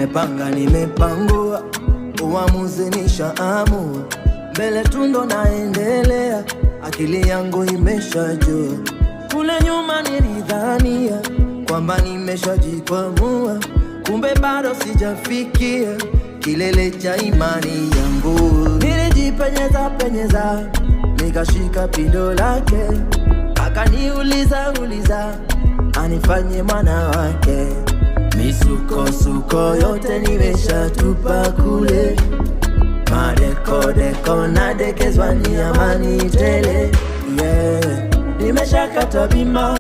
nimepanga nimepangua, uamuzi nishaamua, mbele tundo naendelea, akili yangu imeshajua. Kule nyuma nilidhania kwamba nimeshajikwamua, kumbe bado sijafikia kilele cha imani yangu. Nilijipenyeza, nikashika pindo lake, akaniuliza anifanye mwana wake. Misukosuko yote nimeshatupa kule, madeko nadekezwa ni amani tele. Nimeshakata bima.